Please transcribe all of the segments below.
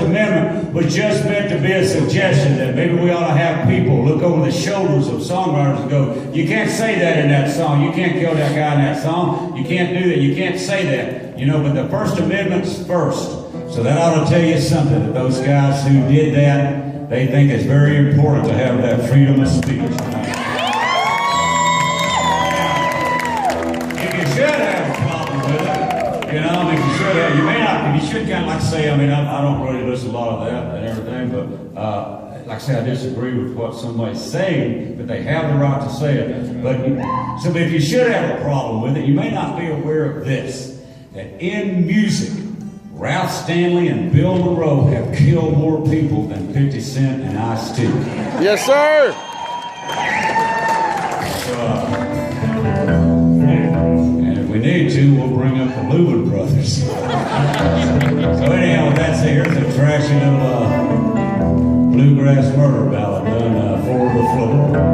First Amendment was just meant to be a suggestion that maybe we ought to have people look over the shoulders of songwriters and go, you can't say that in that song. You can't kill that guy in that song. You can't do that. You can't say that. You know, but the First Amendment's first. So that ought to tell you something, that those guys who did that, they think it's very important to have that freedom of speech. If you should have a problem with it, you know, if you should have, you may not, if you should kind of like say, I mean, I don't really listen to a lot of that and everything, but like I say, I disagree with what somebody's saying, but they have the right to say it. But so if you should have a problem with it, you may not be aware of this, that in music, Ralph Stanley and Bill Monroe have killed more people than 50 Cent and Ice-T. Yes, sir. And if we need to, we'll bring up the Lubin brothers. So anyhow, with that said, here's a trashy little bluegrass murder ballad done for the floor.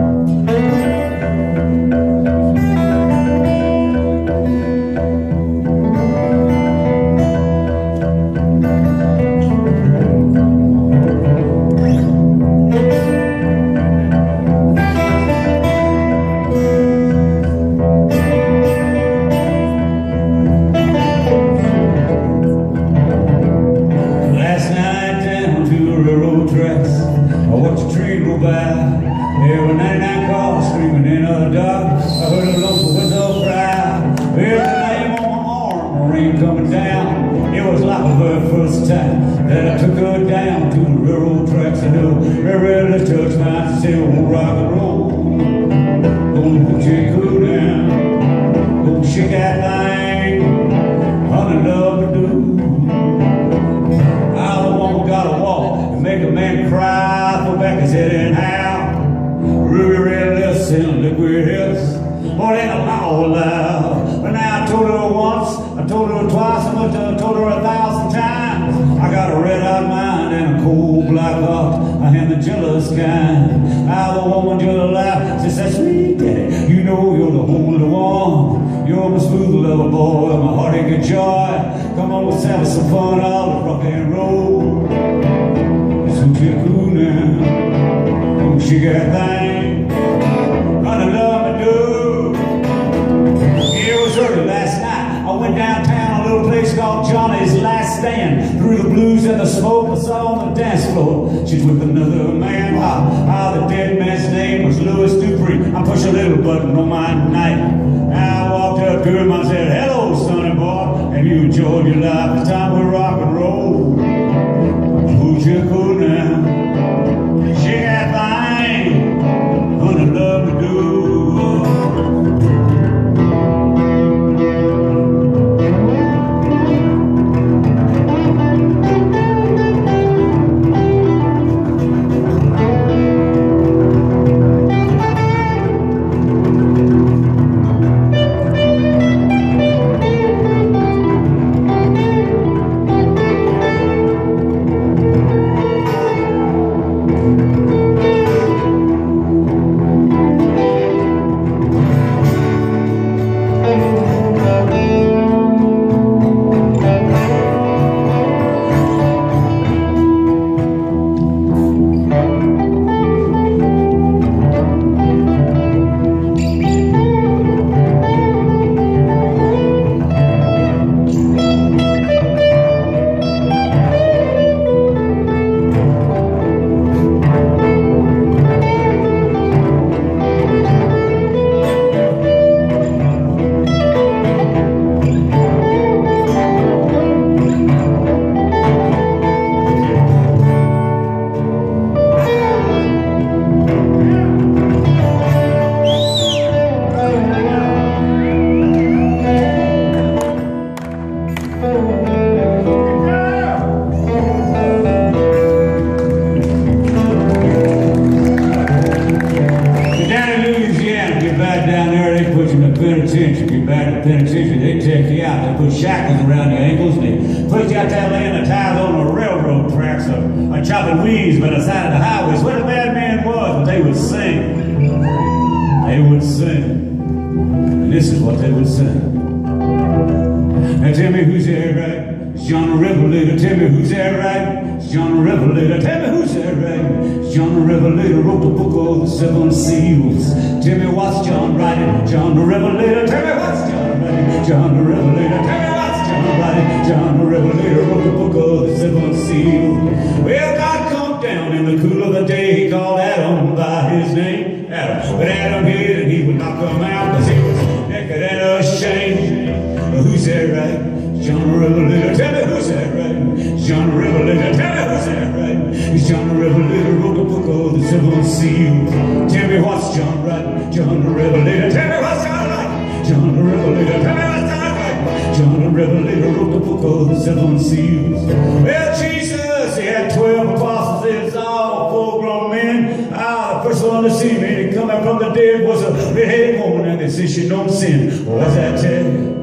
John the Revelator, tell me who's that right? John the Revelator, tell me who's that right? John the Revelator wrote the book of the seven seals. Tell me what's John writing? John the Revelator, tell me what's John writing? John the Revelator, tell me what's John writing? John the Revelator wrote the book of the seven seals. Well, God come down in the cool of the day. He called Adam by his name, Adam. But Adam hid and he would not come out because he was naked and ashamed. Who's that right? John the Revelator, tell me who's that right? John the Revelator, tell me who's that right? John the Revelator wrote the book of the seven seals. Tell me what's John right? John the Revelator, tell me what's John right? John the Revelator, tell me what's John right? John the Revelator wrote the book of the seven seals. Well, Jesus, he had 12 apostles, it's all full-grown men. The first one to see me, to come out from the dead was a red-headed woman, and they said she don't sin. Well, what's that tell you?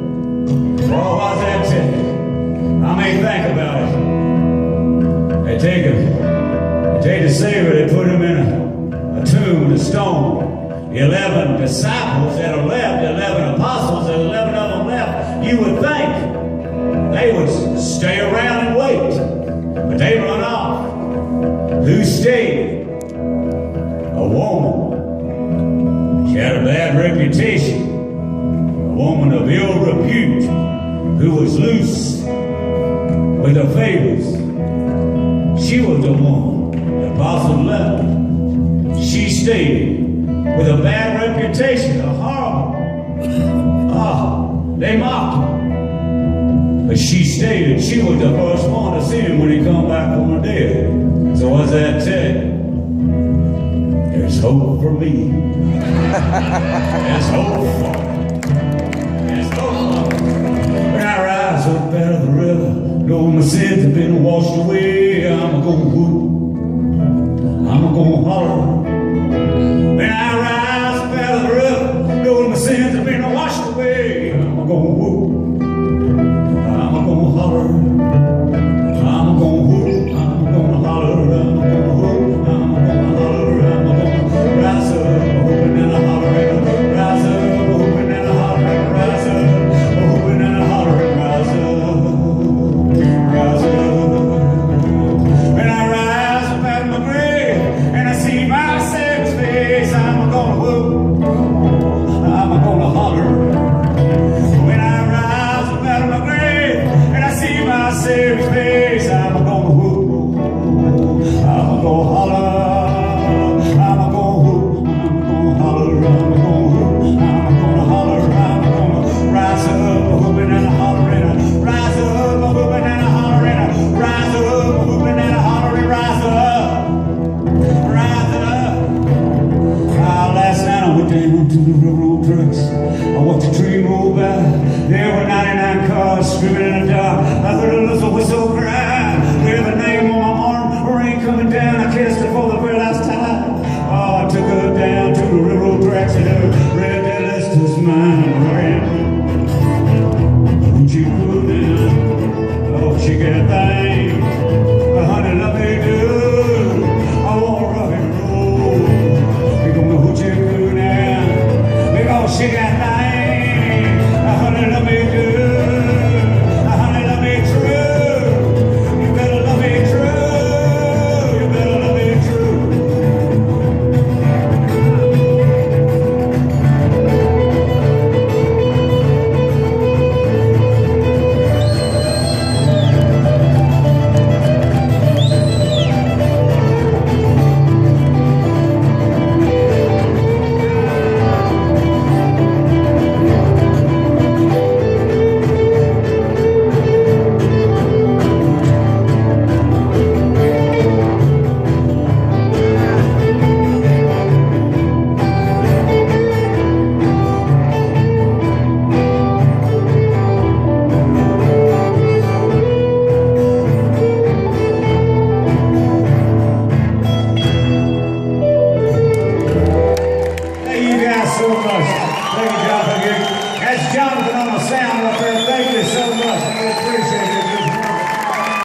Oh, what's that tell you? I mean, think about it. They take the Savior, they put him in a tomb with a stone. The 11 disciples that are left, the 11 apostles, the 11 of them left, you would think they would stay around and wait. But they run off. Who stayed? A woman. She had a bad reputation. A woman of ill repute who was loose with her favors. She was the one the apostle left. She stayed with a bad reputation, a horrible. They mocked her. But she stayed, and she was the first one to see him when he come back from the dead. So what's that tell you? There's hope for me. There's hope for me. There's hope for me. When I rise up out of the river, know my sins have been washed away.